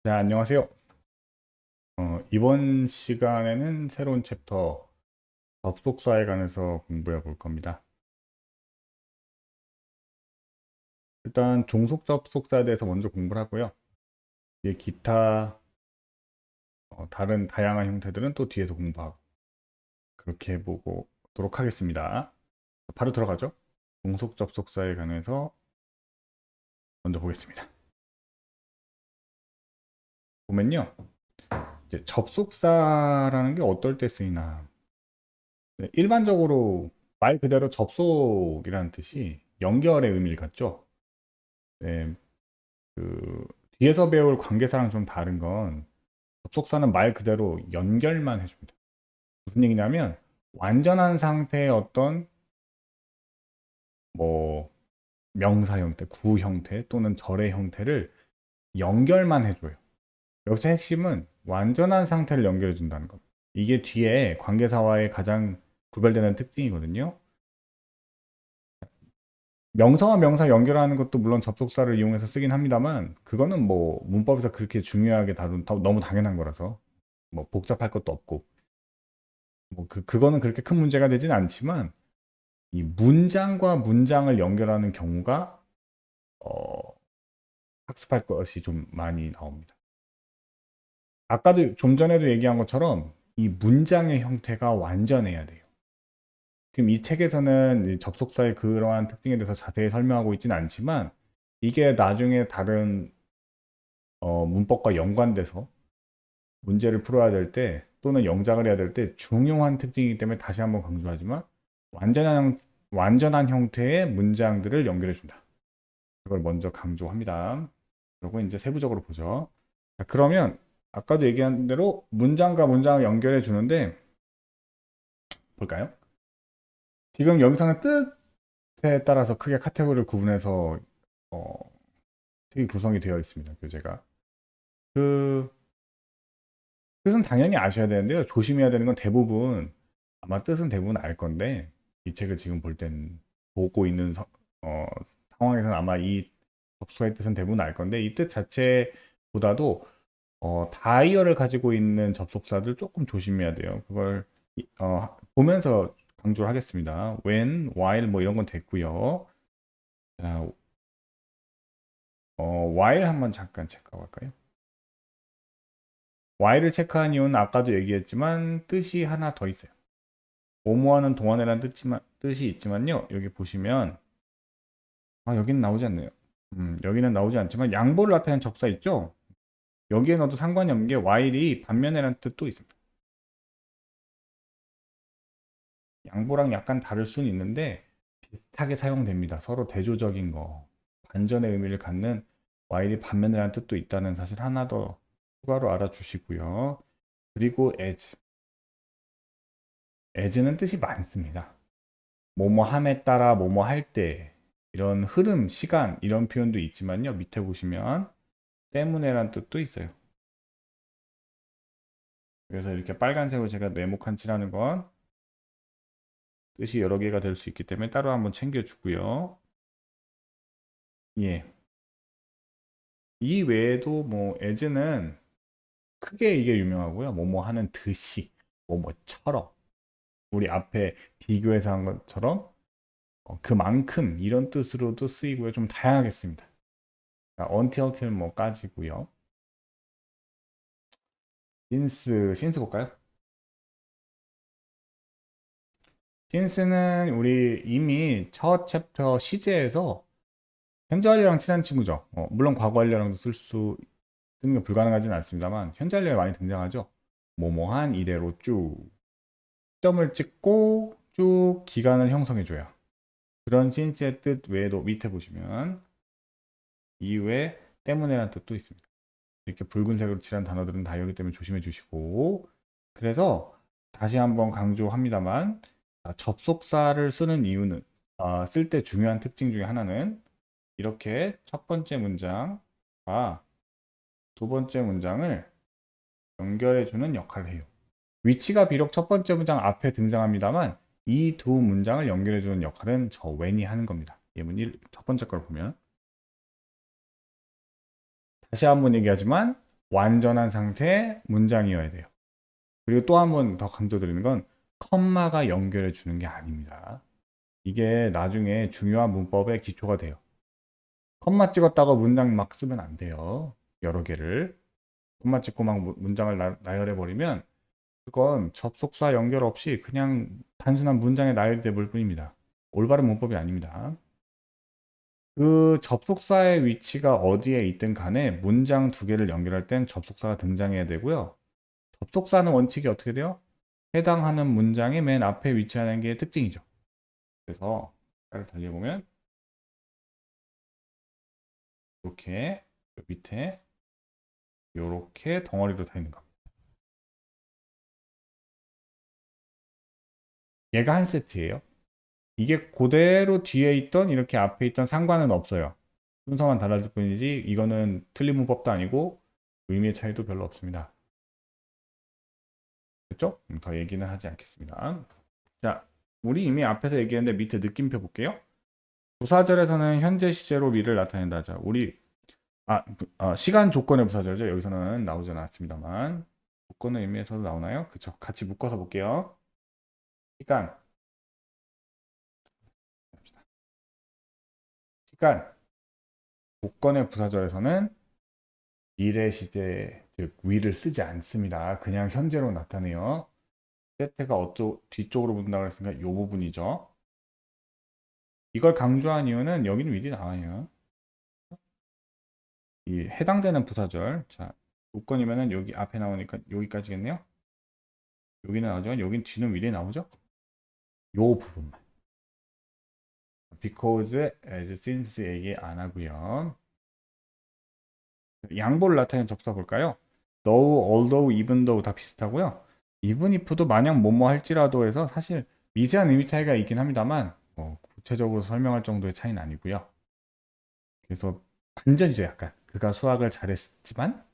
네, 안녕하세요. 이번 시간에는 새로운 챕터 접속사에 관해서 공부해 볼 겁니다. 일단 종속 접속사에 대해서 먼저 공부를 하고요. 이제 기타 다른 다양한 형태들은 또 뒤에서 공부하고 그렇게 해보도록 하겠습니다. 바로 들어가죠. 종속 접속사에 관해서 먼저 보겠습니다. 보면요, 이제 접속사라는 게 어떨 때 쓰이나? 네, 일반적으로 말 그대로 접속이라는 뜻이 연결의 의미를 갖죠. 네, 그 뒤에서 배울 관계사랑 좀 다른 건 접속사는 말 그대로 연결만 해줍니다. 무슨 얘기냐면 완전한 상태의 어떤 뭐 명사 형태, 구 형태 또는 절의 형태를 연결만 해줘요. 여기서 핵심은 완전한 상태를 연결해 준다는 겁니다. 이게 뒤에 관계사와의 가장 구별되는 특징이거든요. 명사와 명사 연결하는 것도 물론 접속사를 이용해서 쓰긴 합니다만 그거는 뭐 문법에서 그렇게 중요하게 다룬 너무 당연한 거라서 뭐 복잡할 것도 없고 뭐 그거는 그렇게 큰 문제가 되진 않지만 이 문장과 문장을 연결하는 경우가 어, 학습할 것이 좀 많이 나옵니다. 아까도 좀 전에도 얘기한 것처럼 이 문장의 형태가 완전해야 돼요. 지금 이 책에서는 이 접속사의 그러한 특징에 대해서 자세히 설명하고 있지는 않지만 이게 나중에 다른 문법과 연관돼서 문제를 풀어야 될 때 또는 영작을 해야 될 때 중요한 특징이기 때문에 다시 한번 강조하지만 완전한 완전한 형태의 문장들을 연결해 준다. 그걸 먼저 강조합니다. 그리고 이제 세부적으로 보죠. 자, 그러면 아까도 얘기한 대로 문장과 문장을 연결해 주는데 볼까요? 지금 여기서는 뜻에 따라서 크게 카테고리를 구분해서 어, 책이 구성이 되어 있습니다. 교재가. 그 뜻은 당연히 아셔야 되는데요. 조심해야 되는 건 대부분 아마 뜻은 대부분 알 건데 이 책을 지금 볼 땐 보고 있는 어, 상황에서는 아마 이 접속사의 뜻은 대부분 알 건데 이 뜻 자체보다도 다이어를 가지고 있는 접속사들 조금 조심해야 돼요. 그걸 보면서 강조를 하겠습니다. when, while 뭐 이런 건 됐고요. 자, while 한번 잠깐 체크해 볼까요? while을 체크한 이유는 아까도 얘기했지만 뜻이 하나 더 있어요. 뭐뭐하는 동안이라는 뜻이 있지만요. 여기 보시면 여기는 나오지 않네요. 여기는 나오지 않지만 양보를 나타내는 접사 있죠? 여기에 넣어도 상관이 없는 게 while이 반면에라는 뜻도 있습니다. 양보랑 약간 다를 수는 있는데 비슷하게 사용됩니다. 서로 대조적인 거, 반전의 의미를 갖는 while이 반면이라는 뜻도 있다는 사실 하나 더 추가로 알아주시고요. 그리고 as는 뜻이 많습니다. 뭐뭐함에 따라 뭐뭐 할 때 이런 흐름, 시간 이런 표현도 있지만요. 밑에 보시면 때문에란 뜻도 있어요. 그래서 이렇게 빨간색으로 제가 네모칸 칠하는 건 뜻이 여러 개가 될 수 있기 때문에 따로 한번 챙겨주고요. 예. 이 외에도 뭐 as는 크게 이게 유명하고요. 뭐뭐 하는 듯이, 뭐뭐처럼 우리 앞에 비교해서 한 것처럼 그만큼 이런 뜻으로도 쓰이고요. 좀 다양하게 씁니다. until till 뭐까지고요. since 볼까요? since는 우리 이미 첫 챕터 시제에서 현재 완료랑 친한 친구죠. 물론 과거 완료랑도 쓰는 게 불가능하진 않습니다만 현재 완료에 많이 등장하죠. 뭐뭐한 이래로 쭉 점을 찍고 쭉 기간을 형성해줘요. 그런 since의 뜻 외에도 밑에 보시면 이후에 때문에라는 뜻도 있습니다. 이렇게 붉은색으로 칠한 단어들은 다 여기 때문에 조심해 주시고 그래서 다시 한번 강조합니다만 접속사를 쓰는 이유는 쓸 때 중요한 특징 중에 하나는 이렇게 첫 번째 문장과 두 번째 문장을 연결해 주는 역할을 해요. 위치가 비록 첫 번째 문장 앞에 등장합니다만 이 두 문장을 연결해 주는 역할은 저 when이 하는 겁니다. 예문 1, 첫 번째 걸 보면 다시 한번 얘기하지만 완전한 상태의 문장이어야 돼요. 그리고 또 한 번 더 강조드리는 건 컴마가 연결해 주는 게 아닙니다. 이게 나중에 중요한 문법의 기초가 돼요. 컴마 찍었다가 문장 막 쓰면 안 돼요. 여러 개를. 콤마 찍고 막 문장을 나열해 버리면 그건 접속사 연결 없이 그냥 단순한 문장에 나열돼 볼 뿐입니다. 올바른 문법이 아닙니다. 그 접속사의 위치가 어디에 있든 간에 문장 두 개를 연결할 땐 접속사가 등장해야 되고요. 접속사는 원칙이 어떻게 돼요? 해당하는 문장의 맨 앞에 위치하는 게 특징이죠. 그래서 를 달려보면 이렇게 밑에 이렇게 덩어리로 다 있는 겁니다. 얘가 한 세트예요. 이게 그대로 뒤에 있던 이렇게 앞에 있던 상관은 없어요. 순서만 달라질 뿐이지 이거는 틀린 문법도 아니고 의미의 차이도 별로 없습니다. 됐죠? 더 얘기는 하지 않겠습니다. 자, 우리 이미 앞에서 얘기했는데 밑에 느낌표 볼게요. 부사절에서는 현재 시제로 미를 나타낸다. 자, 우리 시간 조건의 부사절이죠. 여기서는 나오지 않았습니다만 조건의 의미에서도 나오나요? 그쵸? 같이 묶어서 볼게요. 시간 조건의 부사절에서는 미래 시제 즉 위를 쓰지 않습니다. 그냥 현재로 나타내요. 세트가 뒤쪽으로 붙는다고 했으니까 이 부분이죠. 이걸 강조한 이유는 여기는 위이 나와요. 이 해당되는 부사절. 자, 조건이면은 여기 앞에 나오니까 여기까지겠네요. 여기는 나오지만 여긴 뒤는 미리 나오죠. 요 부분만. because, as, since 얘기 안 하고요. 양보를 나타내는 접사 볼까요? though, although, even though 다 비슷하고요. even if도 만약 뭐뭐 할지라도 해서 사실 미세한 의미 차이가 있긴 합니다만 구체적으로 설명할 정도의 차이는 아니고요. 그래서 반전이죠 약간. 그가 수학을 잘했지만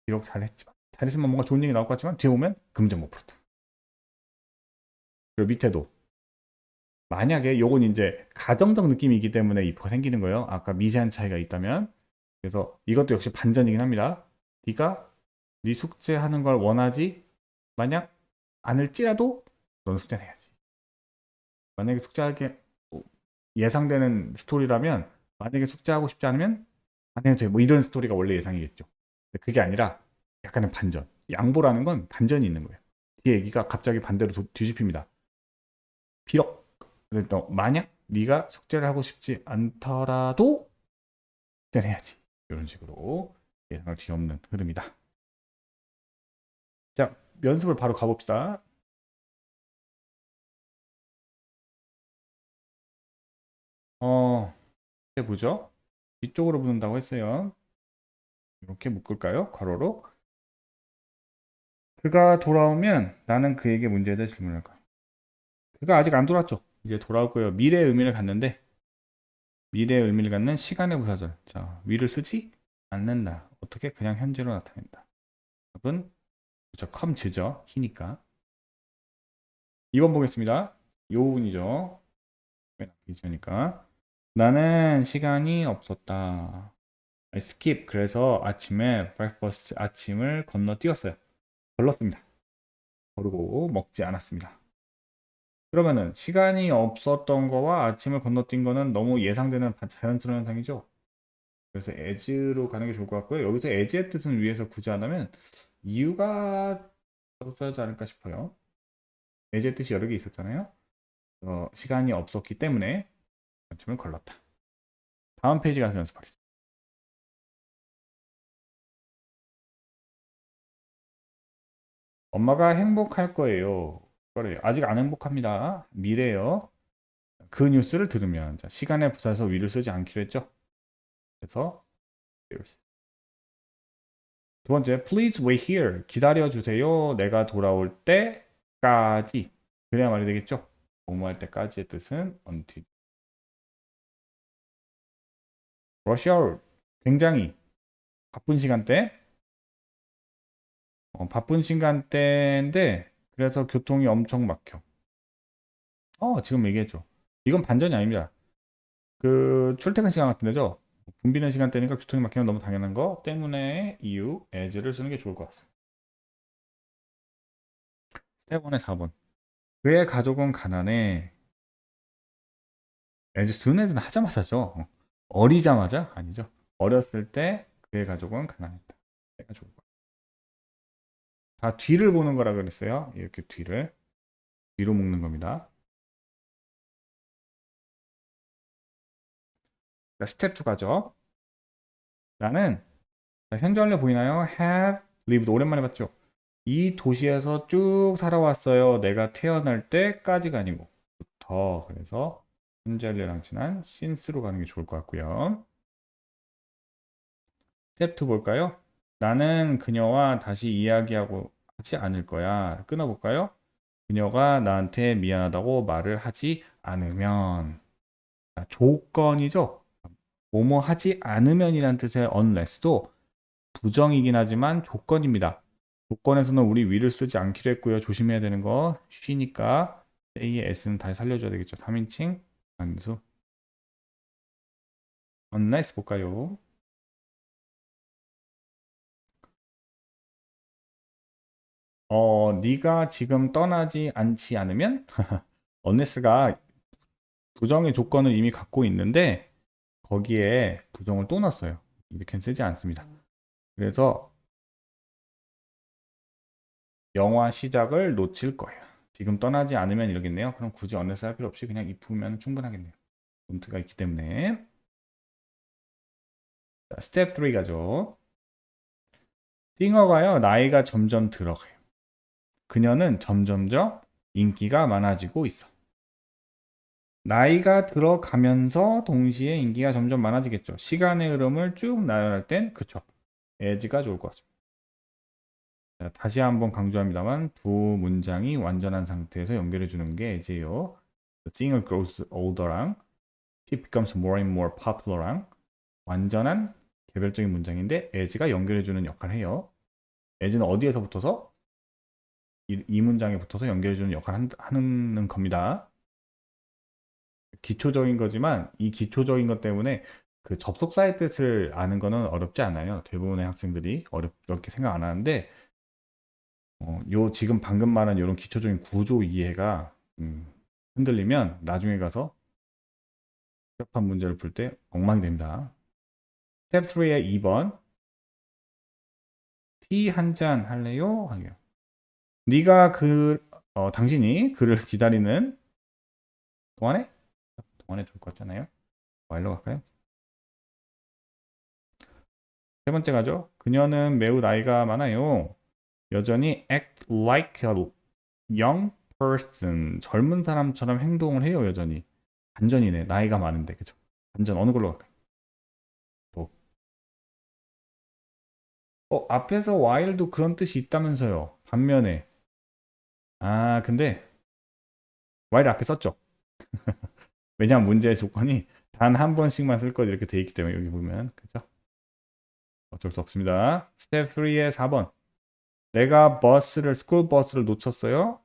비록 잘했으면 뭔가 좋은 얘기 나올 것 같지만 뒤에 오면 금전 못 풀었다. 그리고 밑에도 만약에 요건 이제 가정적 느낌이기 때문에 if가 생기는 거예요. 아까 미세한 차이가 있다면. 그래서 이것도 역시 반전이긴 합니다. 네가 네 숙제하는 걸 원하지 만약 않을지라도 넌 숙제는 해야지. 만약에 숙제하게 예상되는 스토리라면 만약에 숙제하고 싶지 않으면 안 해도 돼. 뭐 이런 스토리가 원래 예상이겠죠. 근데 그게 아니라 약간의 반전. 양보라는 건 반전이 있는 거예요. 뒤에 얘기가 갑자기 반대로 뒤집힙니다. 비록 만약 네가 숙제를 하고 싶지 않더라도 숙제는 해야지. 이런 식으로 예상을 뒤엎는 흐름이다. 자, 연습을 바로 가봅시다. 해보죠. 뒤쪽으로 붙는다고 했어요. 이렇게 묶을까요? 괄호로. 그가 돌아오면 나는 그에게 문제에 대해 질문할 거야. 그가 아직 안 돌아왔죠. 이제 돌아올 거예요. 미래의 의미를 갖는데 미래의 의미를 갖는 시간의 부사절. 자, 위를 쓰지 않는다. 어떻게? 그냥 현재로 나타낸다. 답은 그렇죠. 컴즈죠. 히니까. 2번 보겠습니다. 이 부분이죠. 맨 앞에 있으니까. 나는 시간이 없었다. skip. 그래서 아침에 breakfast 아침을 건너뛰었어요. 걸렀습니다. 거르고 먹지 않았습니다. 그러면은 시간이 없었던 거와 아침을 건너뛴 거는 너무 예상되는 자연스러운 현상이죠. 그래서 as로 가는 게 좋을 것 같고요. 여기서 as의 뜻은 위에서 굳이 안 하면 이유가 적절하지 않을까 싶어요. as의 뜻이 여러 개 있었잖아요. 시간이 없었기 때문에 아침을 걸렀다. 다음 페이지 가서 연습하겠습니다. 엄마가 행복할 거예요. 그래, 아직 안 행복합니다. 미래요. 그 뉴스를 들으면 시간의 부사에서 위를 쓰지 않기로 했죠. 그래서 두 번째, please wait here. 기다려 주세요. 내가 돌아올 때까지. 그래야 말이 되겠죠. 뭐할 때까지의 뜻은 until. rush hour. 굉장히 바쁜 시간대. 바쁜 시간대인데 그래서 교통이 엄청 막혀. 지금 얘기했죠. 이건 반전이 아닙니다. 그 출퇴근 시간 같은 데죠. 붐비는 시간대니까 교통이 막히면 너무 당연한 거 때문에 이유 as를 쓰는 게 좋을 것 같습니다. 스텝 1의 4번. 그의 가족은 가난해. as soon as는 하자마자죠. 어리자마자 아니죠. 어렸을 때 그의 가족은 가난했다. 내가 좋을 것 같아요. 다 뒤를 보는 거라 그랬어요. 이렇게 뒤로 묶는 겁니다. 자, 스텝 2 가죠. 나는 현재 완료 보이나요? have lived 오랜만에 봤죠. 이 도시에서 쭉 살아왔어요. 내가 태어날 때까지가 아니고 부터. 그래서 현재 완료랑 친한 since로 가는 게 좋을 것 같고요. 스텝 2 볼까요? 나는 그녀와 다시 이야기하고 하지 않을 거야. 끊어볼까요? 그녀가 나한테 미안하다고 말을 하지 않으면. 자, 조건이죠. 뭐뭐 하지 않으면이란 뜻의 unless도 부정이긴 하지만 조건입니다. 조건에서는 우리 will을 쓰지 않기로 했고요. 조심해야 되는 거 she니까 say의 s는 다시 살려줘야 되겠죠. 3인칭 단수. unless 볼까요? 네가 지금 떠나지 않지 않으면 unless가 부정의 조건을 이미 갖고 있는데 거기에 부정을 또 넣었어요. 이렇게 쓰지 않습니다. 그래서 영화 시작을 놓칠 거예요. 지금 떠나지 않으면 이러겠네요. 그럼 굳이 unless 할 필요 없이 그냥 if면 충분하겠네요. don't가 있기 때문에. 자, 스텝 3 가죠. 싱어가요, 나이가 점점 들어가요. 그녀는 점점점 인기가 많아지고 있어. 나이가 들어가면서 동시에 인기가 점점 많아지겠죠. 시간의 흐름을 쭉 나열할 땐 그쵸. as가 좋을 것 같습니다. 자, 다시 한번 강조합니다만 두 문장이 완전한 상태에서 연결해 주는 게 as예요. The singer grows older랑 she becomes more and more popular랑 완전한 개별적인 문장인데 as가 연결해 주는 역할을 해요. as는 어디에서 붙어서? 이 문장에 붙어서 연결해 주는 역할을 하는 겁니다. 기초적인 거지만 이 기초적인 것 때문에 그 접속사의 뜻을 아는 거는 어렵지 않아요. 대부분의 학생들이 어렵게 생각 안 하는데 요 지금 방금 말한 이런 기초적인 구조 이해가 흔들리면 나중에 가서 복잡한 문제를 풀 때 엉망이 됩니다. 스텝 3의 2번. 티 한 잔 할래요? 하게요. 네가 당신이 그를 기다리는 동안에 좋을 것 같잖아요. 와일로 갈까요? 세 번째 가죠. 그녀는 매우 나이가 많아요. 여전히 act like a young person. 젊은 사람처럼 행동을 해요, 여전히. 반전이네. 나이가 많은데, 그죠? 반전 어느 걸로 갈까요? 뭐. 앞에서 while도 그런 뜻이 있다면서요. 반면에. 근데 while 앞에 썼죠. 왜냐하면 문제의 조건이 단 한 번씩만 쓸 것 이렇게 돼 있기 때문에 여기 보면, 그죠? 어쩔 수 없습니다. 스텝 3의 4번. 내가 스쿨 버스를 놓쳤어요.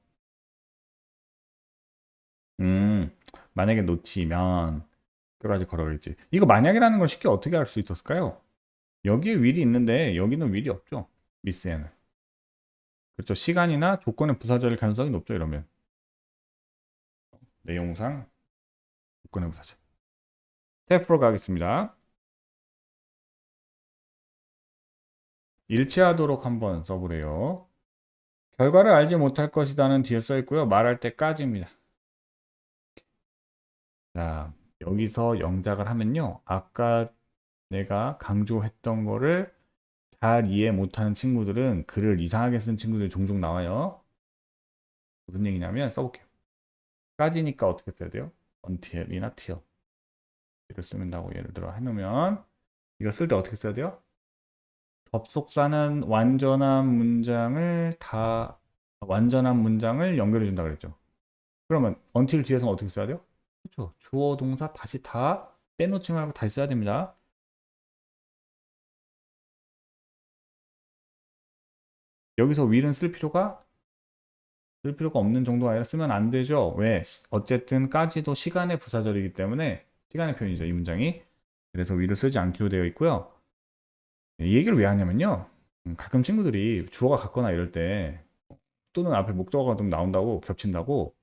만약에 놓치면 여러 가지 걸어올지. 이거 만약이라는 걸 쉽게 어떻게 할 수 있었을까요? 여기에 윌이 있는데 여기는 윌이 없죠. 미스에는. 그렇죠. 시간이나 조건의 부사절일 가능성이 높죠. 이러면. 내용상 조건의 부사절. 스텝4 가겠습니다. 일치하도록 한번 써보래요. 결과를 알지 못할 것이다는 뒤에 써있고요. 말할 때까지입니다. 자, 여기서 영작을 하면요. 아까 내가 강조했던 거를 잘 이해 못하는 친구들은 글을 이상하게 쓴 친구들이 종종 나와요. 무슨 얘기냐면 써볼게요. 까지니까 어떻게 써야 돼요? until이나 till 이를 쓰는다고 예를 들어 해놓으면 이거 쓸 때 어떻게 써야 돼요? 접속사는 완전한 문장을 연결해 준다 그랬죠. 그러면 until 뒤에서는 어떻게 써야 돼요? 그렇죠. 주어 동사 다시 다 빼놓지 말고 다시 써야 됩니다. 여기서 will은 쓸 필요가 없는 정도가 아니라 쓰면 안 되죠. 왜? 어쨌든 까지도 시간의 부사절이기 때문에 시간의 표현이죠. 이 문장이. 그래서 위를 쓰지 않기로 되어 있고요. 이 얘기를 왜 하냐면요. 가끔 친구들이 주어가 같거나 이럴 때 또는 앞에 목적어가 좀 나온다고 겹친다고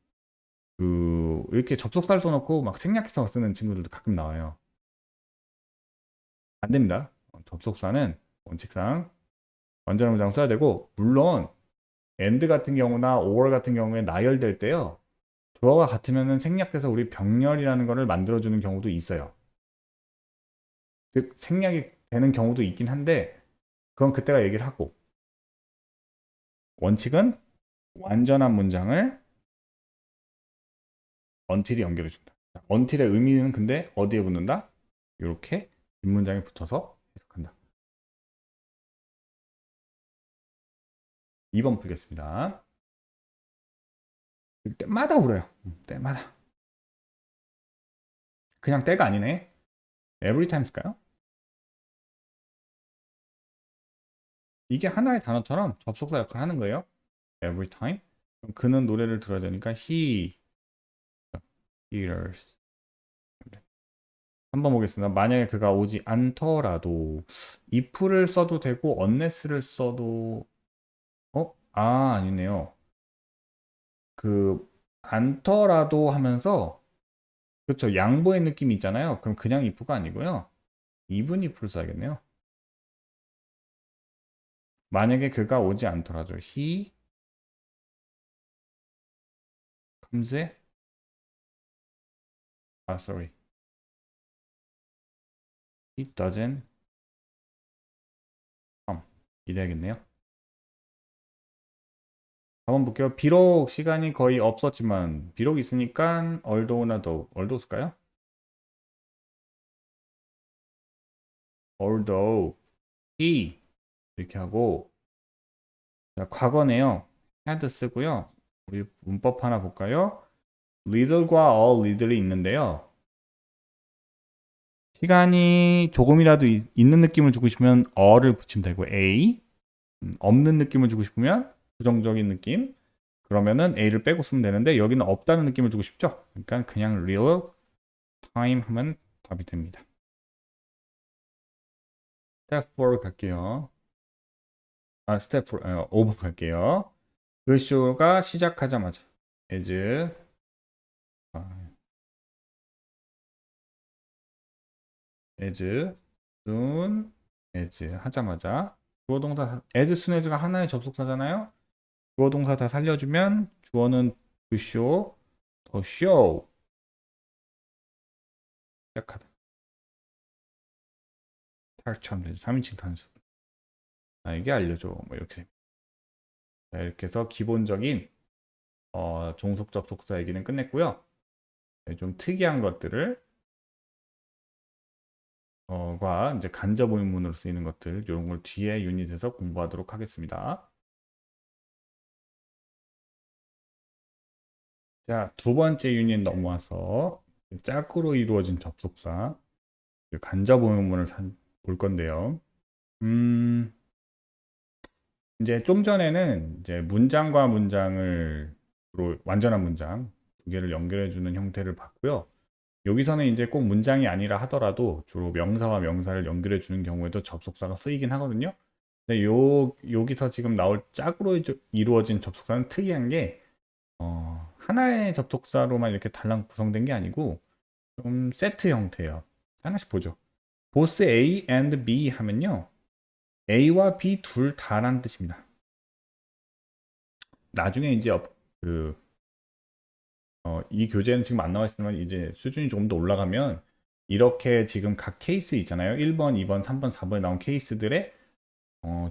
이렇게 접속사를 써놓고 막 생략해서 쓰는 친구들도 가끔 나와요. 안 됩니다. 접속사는 원칙상 완전한 문장 써야 되고, 물론 and 같은 경우나 or 같은 경우에 나열될 때요. 주어가 같으면은 생략돼서 우리 병렬이라는 거를 만들어주는 경우도 있어요. 즉 생략이 되는 경우도 있긴 한데 그건 그때가 얘기를 하고, 원칙은 완전한 문장을 until이 연결해준다. until의 의미는 근데 어디에 붙는다? 이렇게 뒷문장에 붙어서 해석한다. 2번 풀겠습니다. 때마다 울어요. 때마다. 그냥 때가 아니네. every times일까요? 이게 하나의 단어처럼 접속사 역할을 하는 거예요. every time. 그럼 그는 노래를 들어야 되니까 he hears. 한번 보겠습니다. 만약에 그가 오지 않더라도 if를 써도 되고 unless를 써도 아니네요. 않더라도 하면서 그렇죠. 양보의 느낌이 있잖아요. 그럼 그냥 if가 아니고요. even if를 써야겠네요. 만약에 그가 오지 않더라도 he comes sorry. he doesn't come. 이래야겠네요. 한번 볼게요. 비록 시간이 거의 없었지만 비록 있으니까 although나 although 쓸까요? although he 이렇게 하고, 자, 과거네요. had 쓰고요. 우리 문법 하나 볼까요? little과 a little이 있는데요. 시간이 조금이라도 있는 느낌을 주고 싶으면 a를 붙이면 되고 a, 없는 느낌을 주고 싶으면 부정적인 느낌, 그러면은 a를 빼고 쓰면 되는데 여기는 없다는 느낌을 주고 싶죠. 그러니까 그냥 real time 하면 답이 됩니다. 스텝 4 갈게요. 스텝 4, 5번 갈게요. 그 쇼가 시작하자마자 as soon as 하자마자 주어 동사 as soon as가 하나의 접속사잖아요. 주어 동사 다 살려주면 주어는 to show, 더 show 시작하다. 탈처럼 되죠. 3인칭 단수. 나에게 알려줘. 뭐 이렇게 됩니다. 자, 이렇게 해서 기본적인 종속 접속사 얘기는 끝냈고요. 네, 좀 특이한 것들을 과 이제 간접 의문으로 쓰이는 것들 이런 걸 뒤에 유닛에서 공부하도록 하겠습니다. 자, 두 번째 유닛 넘어와서 짝으로 이루어진 접속사 간접 의문을 볼 건데요. 이제 좀 전에는 이제 문장과 문장을 주로 완전한 문장 두 개를 연결해 주는 형태를 봤고요. 여기서는 이제 꼭 문장이 아니라 하더라도 주로 명사와 명사를 연결해 주는 경우에도 접속사가 쓰이긴 하거든요. 근데 여기서 지금 나올 짝으로 이루어진 접속사는 특이한 게 하나의 접속사로만 이렇게 달랑 구성된 게 아니고 좀 세트 형태예요. 하나씩 보죠. 보스 A and B 하면요. A와 B 둘 다란 뜻입니다. 나중에 이제 이 교재는 지금 안 나와 있지만 이제 수준이 조금 더 올라가면 이렇게 지금 각 케이스 있잖아요. 1번, 2번, 3번, 4번에 나온 케이스들의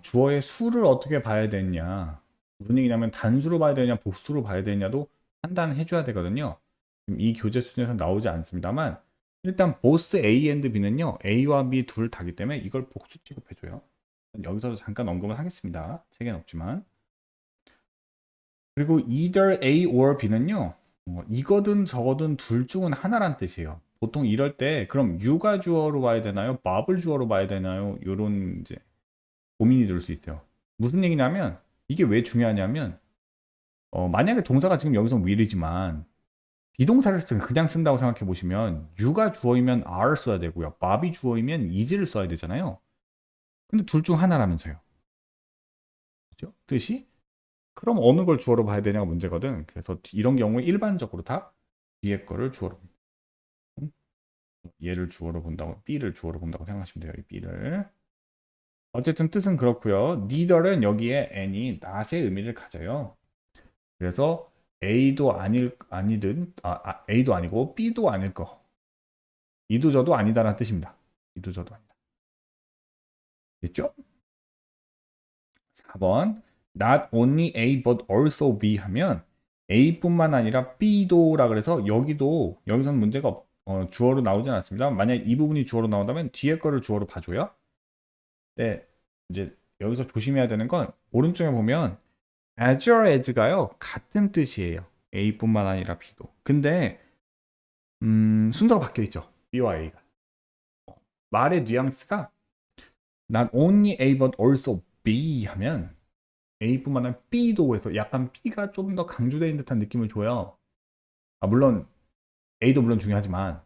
주어의 수를 어떻게 봐야 되냐, 무슨 얘기냐면 단수로 봐야 되냐 복수로 봐야 되냐도 판단을 해줘야 되거든요. 지금 이 교재 수준에서 나오지 않습니다만 일단 보스 A and B는요 A와 B 둘 다기 때문에 이걸 복수 취급해줘요. 여기서도 잠깐 언급을 하겠습니다. 책에는 없지만. 그리고 either A or B는요 이거든 저거든 둘 중은 하나란 뜻이에요. 보통 이럴 때 그럼 you가 주어로 봐야 되나요? bob을 주어로 봐야 되나요? 요런 이제 고민이 들 수 있어요. 무슨 얘기냐면 이게 왜 중요하냐면 만약에 동사가 지금 여기서 will이지만 비동사를 그냥 쓴다고 생각해 보시면 you가 주어이면 are 써야 되고요. bob이 주어이면 is를 써야 되잖아요. 근데 둘 중 하나라면서요. 그죠? 뜻이? 그럼 어느 걸 주어로 봐야 되냐가 문제거든. 그래서 이런 경우에 일반적으로 다 뒤에 거를 주어로 봅니다. 얘를 주어로 본다고, B를 주어로 본다고 생각하시면 돼요. 이 B를. 어쨌든 뜻은 그렇고요. neither는 여기에 n이 not의 의미를 가져요. 그래서 A도 아니든, A도 아니고 B도 아닐 거. 이도 저도 아니다라는 뜻입니다. 이도 저도 아니다. 됐죠? 4번. Not only A but also B 하면 A뿐만 아니라 B도라 그래서 여기서는 문제가 주어로 나오진 않습니다. 만약 이 부분이 주어로 나온다면 뒤에 거를 주어로 봐줘요. 네, 이제 여기서 조심해야 되는 건 오른쪽에 보면 as well as가요 같은 뜻이에요. A뿐만 아니라 B도. 근데 순서가 바뀌어 있죠. B와 A가. 말의 뉘앙스가 not only A but also B 하면 A뿐만 아니라 B도 해서 약간 B가 좀 더 강조되는 듯한 느낌을 줘요. 물론 A도 물론 중요하지만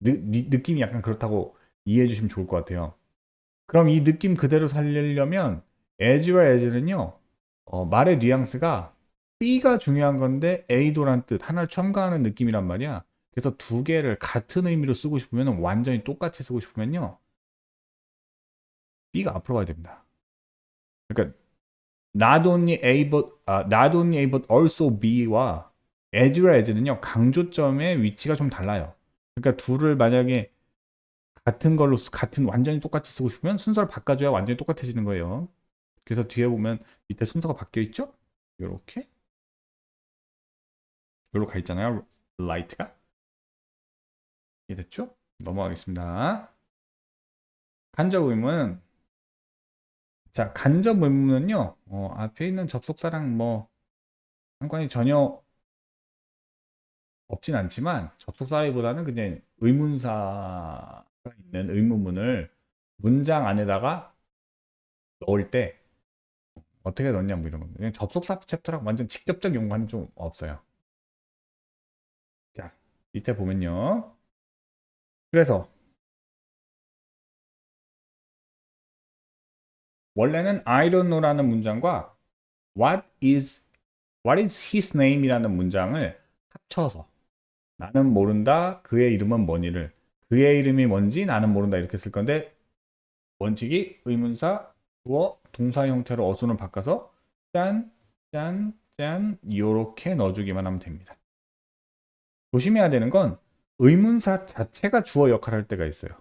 느낌이 약간 그렇다고 이해해 주시면 좋을 것 같아요. 그럼 이 느낌 그대로 살리려면 as와 as는요 말의 뉘앙스가 B가 중요한 건데 A도란 뜻 하나를 첨가하는 느낌이란 말이야. 그래서 두 개를 같은 의미로 쓰고 싶으면 완전히 똑같이 쓰고 싶으면요 B가 앞으로 가야 됩니다. 그러니까 not only A but also B와 as와 as는요 강조점의 위치가 좀 달라요. 그러니까 둘을 만약에 같은 완전히 똑같이 쓰고 싶으면 순서를 바꿔줘야 완전히 똑같아지는 거예요. 그래서 뒤에 보면 밑에 순서가 바뀌어 있죠? 요렇게 가 있잖아요. light가 이해됐죠? 넘어가겠습니다. 간접 의문. 자, 간접 의문은요. 앞에 있는 접속사랑 뭐 상관이 전혀 없진 않지만 접속사라기보다는 그냥 의문사가 있는 의문문을 문장 안에다가 넣을 때 어떻게 넣냐 뭐 이런 겁니다. 그냥 접속사 챕터랑 완전 직접적 연관은 좀 없어요. 자, 밑에 보면요. 그래서 원래는 I don't know라는 문장과 What is his name이라는 문장을 합쳐서 나는 모른다. 그의 이름은 뭐니를 그의 이름이 뭔지 나는 모른다 이렇게 쓸 건데 원칙이 의문사, 주어, 동사 형태로 어순을 바꿔서 짠, 짠, 짠 이렇게 넣어주기만 하면 됩니다. 조심해야 되는 건 의문사 자체가 주어 역할을 할 때가 있어요.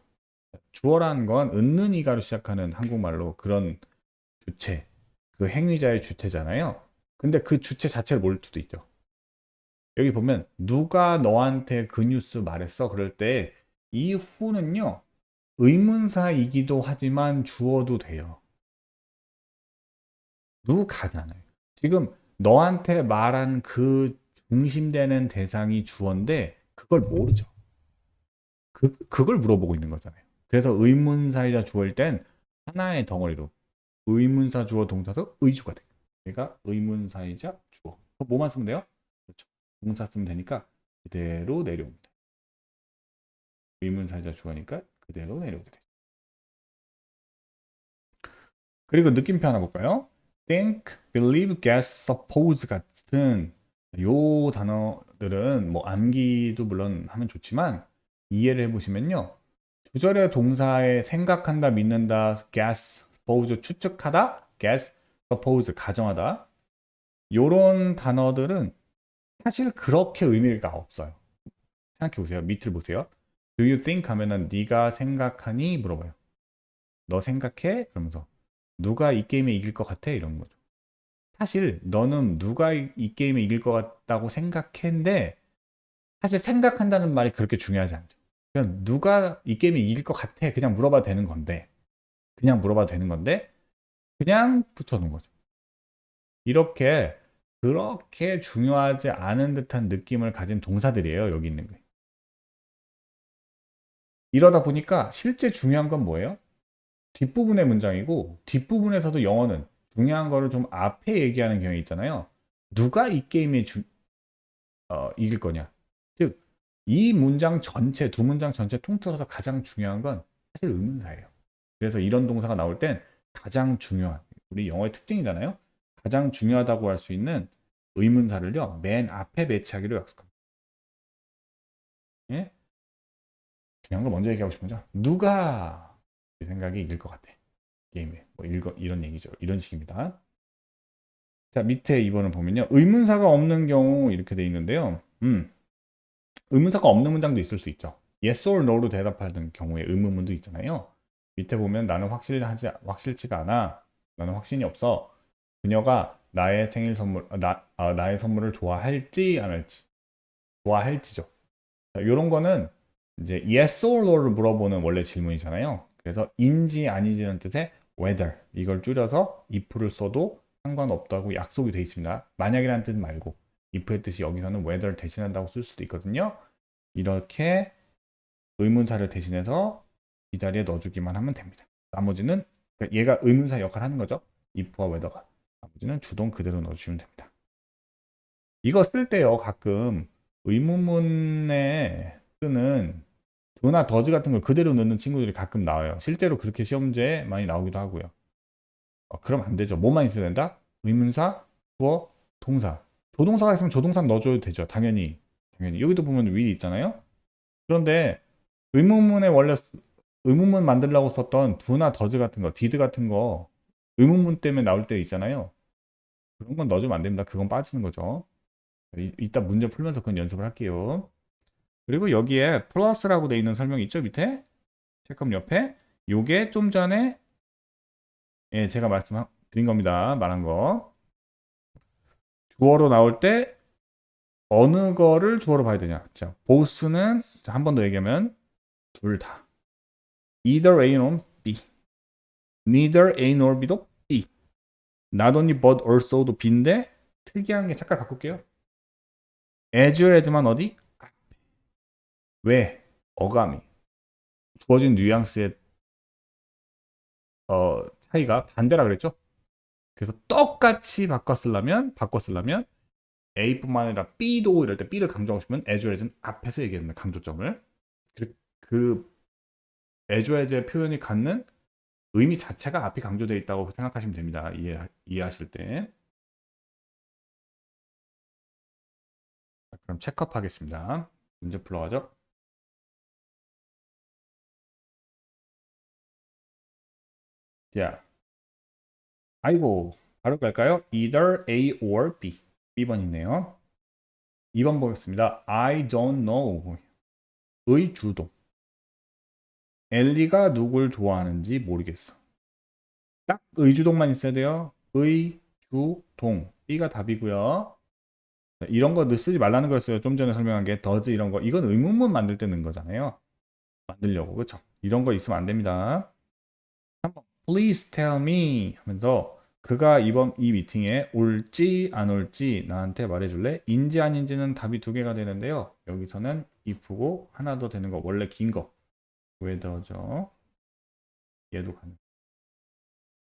주어라는 건 은는이가로 시작하는 한국말로 그런 주체, 그 행위자의 주체잖아요. 근데 그 주체 자체를 모를 수도 있죠. 여기 보면 누가 너한테 그 뉴스 말했어? 그럴 때 이 후는요. 의문사이기도 하지만 주어도 돼요. 누가잖아요. 지금 너한테 말한 그 중심되는 대상이 주어인데 그걸 모르죠. 그걸 물어보고 있는 거잖아요. 그래서 의문사이자 주어일 땐 하나의 덩어리로 의문사 주어 동사도 의주가 돼요. 그러니까 의문사이자 주어. 뭐만 쓰면 돼요? 그렇죠. 동사 쓰면 되니까 그대로 내려옵니다. 의문사이자 주어니까 그대로 내려오게 되죠. 그리고 느낌표 하나 볼까요? think, believe, guess, suppose 같은 요 단어들은 뭐 암기도 물론 하면 좋지만 이해를 해보시면요. 주절의 동사에 생각한다, 믿는다, guess, suppose 추측하다, guess, suppose 가정하다 요런 단어들은 사실 그렇게 의미가 없어요. 생각해 보세요. 밑을 보세요. Do you think 하면은 네가 생각하니 물어봐요. 너 생각해? 그러면서 누가 이 게임에 이길 것 같아? 이런 거죠. 사실 너는 누가 이 게임에 이길 것 같다고 생각했는데 사실 생각한다는 말이 그렇게 중요하지 않죠. 그냥 누가 이 게임에 이길 것 같아? 그냥 물어봐도 되는 건데 그냥 붙여놓은 거죠. 이렇게 그렇게 중요하지 않은 듯한 느낌을 가진 동사들이에요. 여기 있는 게. 이러다 보니까 실제 중요한 건 뭐예요? 뒷부분의 문장이고 뒷부분에서도 영어는 중요한 거를 좀 앞에 얘기하는 경향이 있잖아요. 누가 이 게임에 이길 거냐? 이 문장 전체, 두 문장 전체 통틀어서 가장 중요한 건 사실 의문사예요. 그래서 이런 동사가 나올 땐 가장 중요한, 우리 영어의 특징이잖아요. 가장 중요하다고 할 수 있는 의문사를요, 맨 앞에 배치하기로 약속합니다. 예? 중요한 거 먼저 얘기하고 싶은 거죠. 누가 이 생각이 이길 것 같아. 게임에. 뭐 이런 얘기죠. 이런 식입니다. 자, 밑에 2번을 보면요. 의문사가 없는 경우 이렇게 돼 있는데요. 의문사가 없는 문장도 있을 수 있죠. yes or no로 대답하는 경우에 의문문도 있잖아요. 밑에 보면 나는 확실치가 않아. 나는 확신이 없어. 그녀가 나의 생일 선물, 나의 선물을 좋아할지 안 할지. 좋아할지죠. 자, 요런 거는 이제 yes or no를 물어보는 원래 질문이잖아요. 그래서 인지 아니지라는 뜻의 whether 이걸 줄여서 if를 써도 상관없다고 약속이 되어 있습니다. 만약이라는 뜻 말고 if의 뜻이 여기서는 whether 대신한다고 쓸 수도 있거든요. 이렇게 의문사를 대신해서 이 자리에 넣어주기만 하면 됩니다. 나머지는 그러니까 얘가 의문사 역할을 하는 거죠. if와 whether가. 나머지는 주동 그대로 넣어주시면 됩니다. 이거 쓸 때요 가끔 의문문에 쓰는 do나 does 같은 걸 그대로 넣는 친구들이 가끔 나와요. 실제로 그렇게 시험지에 많이 나오기도 하고요. 그럼 안 되죠. 뭐만 있어야 된다? 의문사, 주어, 동사. 조동사가 있으면 조동사 넣어줘도 되죠. 당연히. 여기도 보면 will 있잖아요. 그런데 의문문에 원래 의문문 만들려고 썼던 do나 does 같은 거, did 같은 거 의문문 때문에 나올 때 있잖아요. 그런 건 넣어주면 안 됩니다. 그건 빠지는 거죠. 이따 문제 풀면서 그건 연습을 할게요. 그리고 여기에 플러스라고 돼 있는 설명이 있죠, 밑에? 체크업 옆에. 요게 좀 전에 제가 말씀드린 겁니다. 말한 거. 주어로 나올 때 어느 거를 주어로 봐야 되냐. 자, both는 한 번 더 얘기하면 둘 다. either A nor B. neither A nor B도 B. not only but also도 B인데 특이한 게 잠깐 바꿀게요. as well as만 어디? 왜? 어감이. 주어진 뉘앙스의 차이가 반대라 그랬죠? 그래서 똑같이 바꿨으려면 A뿐만 아니라 B도 이럴 때 B를 강조하고 싶으면 as well as는 앞에서 얘기합니다. 강조점을. 그 as well as의 표현이 갖는 의미 자체가 앞이 강조되어 있다고 생각하시면 됩니다. 이해하실 때. 그럼 체크업 하겠습니다. 문제 풀어가죠. 자, 아이고, 바로 갈까요? Either A or B. B번이네요. 2번 보겠습니다. I don't know. 의 주동. 엘리가 누굴 좋아하는지 모르겠어. 딱 의주동만 있어야 돼요. 의주동. B가 답이고요. 이런 거 쓰지 말라는 거였어요. 좀 전에 설명한 게 does 이런 거. 이건 의문문 만들 때 넣은 거잖아요. 만들려고. 그렇죠? 이런 거 있으면 안 됩니다. 3번. Please tell me 하면서 그가 이번 이 미팅에 올지 안 올지 나한테 말해줄래? 인지 아닌지는 답이 두 개가 되는데요. 여기서는 if고 하나 더 되는 거 원래 긴 거. whether죠. 얘도 가능.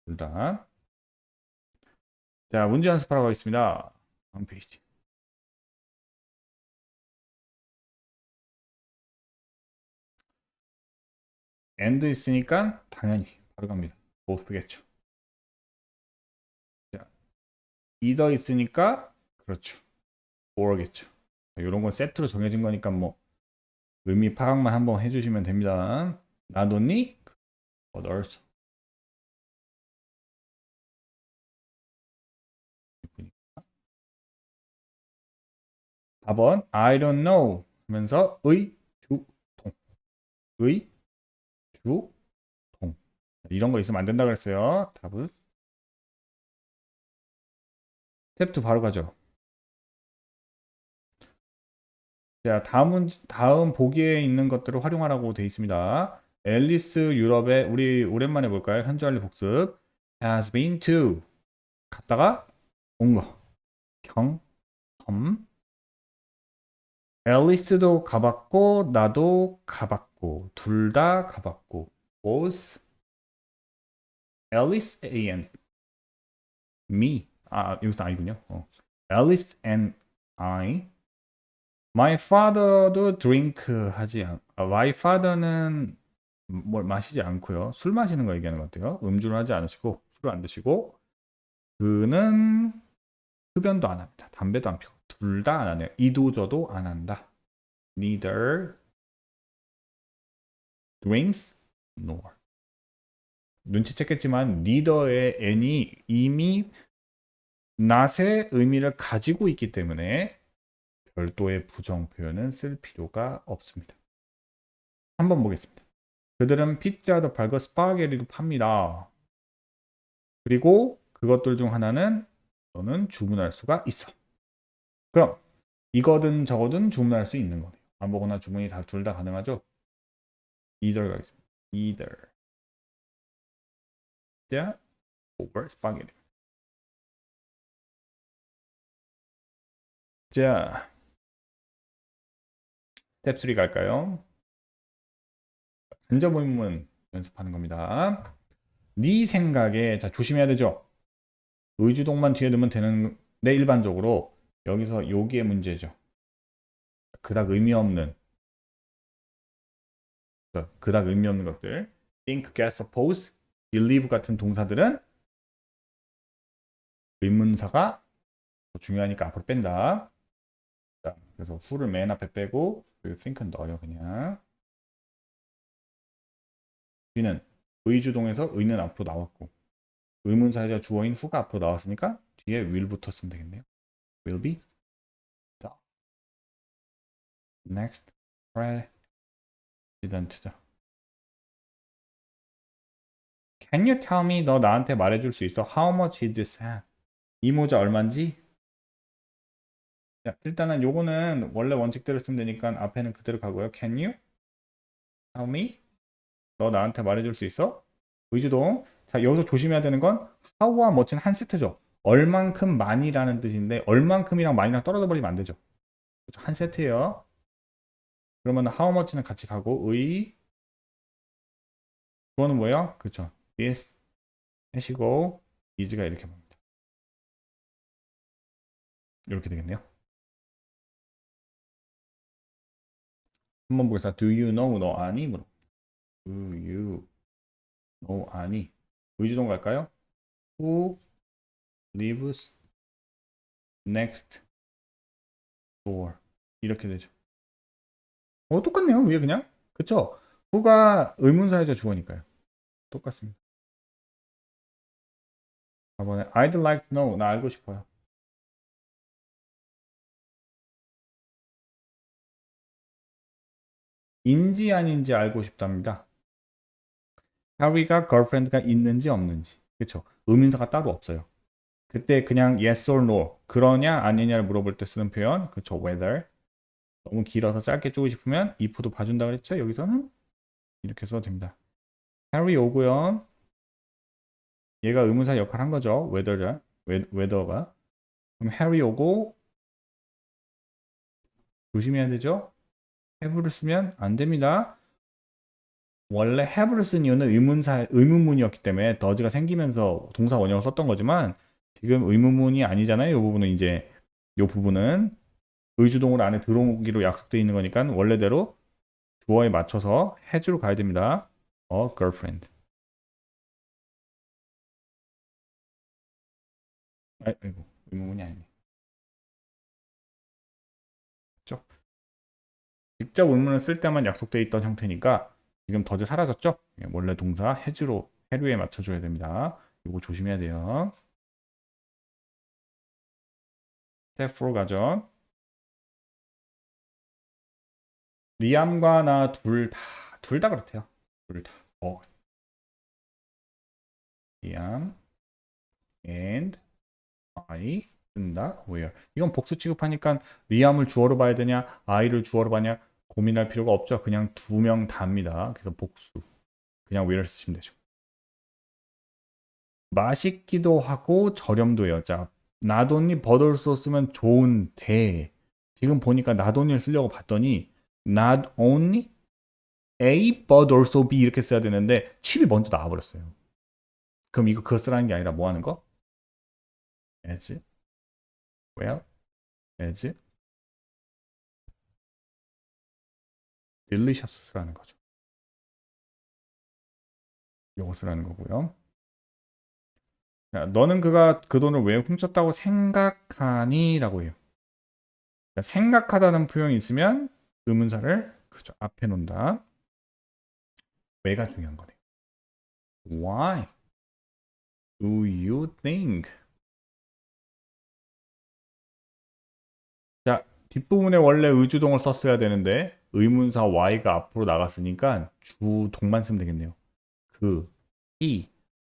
둘 다. 자, 문제 연습하러 가겠습니다. 다음 페이지. and 있으니까 당연히 바로 갑니다. both겠죠. 자, either 있으니까 그렇죠. or겠죠. 이런 건 세트로 정해진 거니까 뭐 의미 파악만 한번 해주시면 됩니다. not only, but also. 4번 I don't know 하면서 의주동 의주동 이런 거 있으면 안 된다 그랬어요. 답은 스텝 2 바로 가죠. 자, 다음 보기에 있는 것들을 활용하라고 되어 있습니다. 앨리스 유럽에 우리 오랜만에 볼까요? 현주알리 복습. has been to 갔다가 온 거. 경험. 앨리스도 가봤고 나도 가봤고 둘 다 가봤고 both Alice and me 여기서 아니군요. Alice and I My father도 drink 하지 my father는 뭘 마시지 않고요. 술 마시는 거 얘기하는 것 같아요. 음주를 하지 않으시고 술을 안 드시고 그는 흡연도 안 합니다. 담배도 안 피고 둘 다 안 하네요. 이도저도 안 한다. Neither drinks nor. 눈치챘겠지만 neither의 n이 이미 not의 의미를 가지고 있기 때문에 별도의 부정 표현은 쓸 필요가 없습니다. 한번 보겠습니다. 그들은 피자도 팔고 스파게티도 팝니다. 그리고 그것들 중 하나는 너는 주문할 수가 있어. 그럼 이거든 저거든 주문할 수 있는 거네요. 아무거나 주문이 둘 다 가능하죠? either 가겠습니다. either 피자 or 스파게티. 자, 스텝 3 갈까요? 간접 의문 연습하는 겁니다. 네 생각에 자 조심해야 되죠. 의주동만 뒤에 두면 되는데 일반적으로 여기서 여기에 문제죠. 그닥 의미 없는 것들 think, guess, suppose, believe 같은 동사들은 의문사가 더 중요하니까 앞으로 뺀다. 자, 그래서 who를 맨 앞에 빼고 think는 넣어요 그냥. 뒤는 의주동에서 의는 앞으로 나왔고 의문사이자 주어인 who가 앞으로 나왔으니까 뒤에 will 붙었으면 되겠네요. will be the next president죠. Can you tell me? 너 나한테 말해줄 수 있어? How much is this hat? 이 모자 얼마인지? 자, 일단은 요거는 원래 원칙대로 쓰면 되니까 앞에는 그대로 가고요. Can you tell me? 너 나한테 말해줄 수 있어? 의주동. 자, 여기서 조심해야 되는 건 how와 much는 한 세트죠. 얼만큼 많이라는 뜻인데 얼만큼이랑 많이랑 떨어져 버리면 안 되죠. 그렇죠? 한 세트예요. 그러면 how much는 같이 가고 주어는 뭐예요? 그렇죠. yes 하시고 is가 이렇게 봅니다. 이렇게 되겠네요. 한번 보겠습니다. Do you know? 너 아니? Do you know? 아니? 의주동 갈까요? Who lives next door? 이렇게 되죠. 똑같네요. 위에 그냥. 그쵸? who가 의문사이자 주어니까요. 똑같습니다. 4번에 I'd like to know. 나 알고 싶어요. 인지 아닌지 알고 싶답니다. 하리가 걸프렌드가 있는지 없는지. 그쵸? 의문사가 따로 없어요. 그때 그냥 yes or no. 그러냐 아니냐를 물어볼 때 쓰는 표현. 그쵸? whether. 너무 길어서 짧게 쪼고 싶으면 if도 봐준다 그랬죠? 여기서는 이렇게 써도 됩니다. 해리 오고요. 얘가 의문사 역할 한 거죠. whether가. 그럼 해리 오고 조심해야 되죠. have를 쓰면 안 됩니다. 원래 have를 쓴 이유는 의문문이었기 때문에 does가 생기면서 동사 원형을 썼던 거지만 지금 의문문이 아니잖아요. 이 부분은 의주동으로 안에 들어오기로 약속되어 있는 거니까 원래대로 주어에 맞춰서 has로 가야 됩니다. A girlfriend. 아이고, 의문문이 아니네. 그렇죠? 직접 의문을 쓸 때만 약속되어 있던 형태니까 지금 더즈 사라졌죠? 원래 동사 has로 해류에 맞춰줘야 됩니다. 이거 조심해야 돼요. 스텝 4 가죠. 리암과 나 둘 다 그렇대요. 둘 다. 리암 and I 쓴다. where. 이건 복수 취급하니까 리암을 주어로 봐야 되냐, I를 주어로 봐냐 고민할 필요가 없죠. 그냥 두 명 다입니다. 그래서 복수. 그냥 where 쓰시면 되죠. 맛있기도 하고 저렴도 해요. 자, not only but also 쓰면 좋은데 지금 보니까 not only를 쓰려고 봤더니 not only A but also B 이렇게 써야 되는데 칩이 먼저 나와버렸어요. 그럼 이거 그거 쓰라는 게 아니라 뭐 하는 거? as well as delicious라는 거죠. 요거 쓰라는 거고요. 자, 너는 그가 그 돈을 왜 훔쳤다고 생각하니? 라고 해요. 자, 생각하다는 표현이 있으면 의문사를 그렇죠. 앞에 놓는다. 왜가 중요한 거네. Why do you think? 자, 뒷부분에 원래 의주동을 썼어야 되는데 의문사 why가 앞으로 나갔으니까 주동만 쓰면 되겠네요. 그, 이,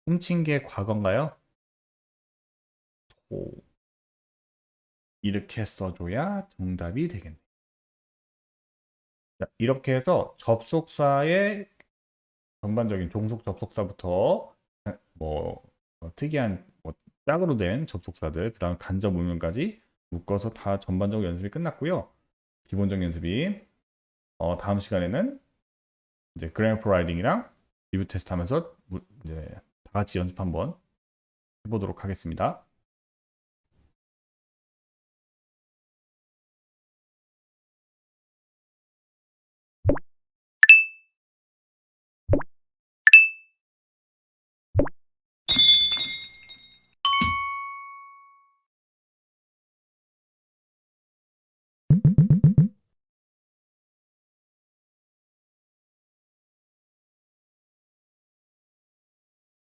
훔친 게 과거인가요? 도. 이렇게 써줘야 정답이 되겠네요. 자, 이렇게 해서 접속사의 전반적인 종속 접속사부터 뭐 특이한 뭐 짝으로 된 접속사들, 그 다음 간접 문면까지 묶어서 다 전반적으로 연습이 끝났고요. 기본적 연습이 다음 시간에는 이제 그래머 라이딩이랑 리뷰 테스트 하면서 이제 다 같이 연습 한번 해보도록 하겠습니다.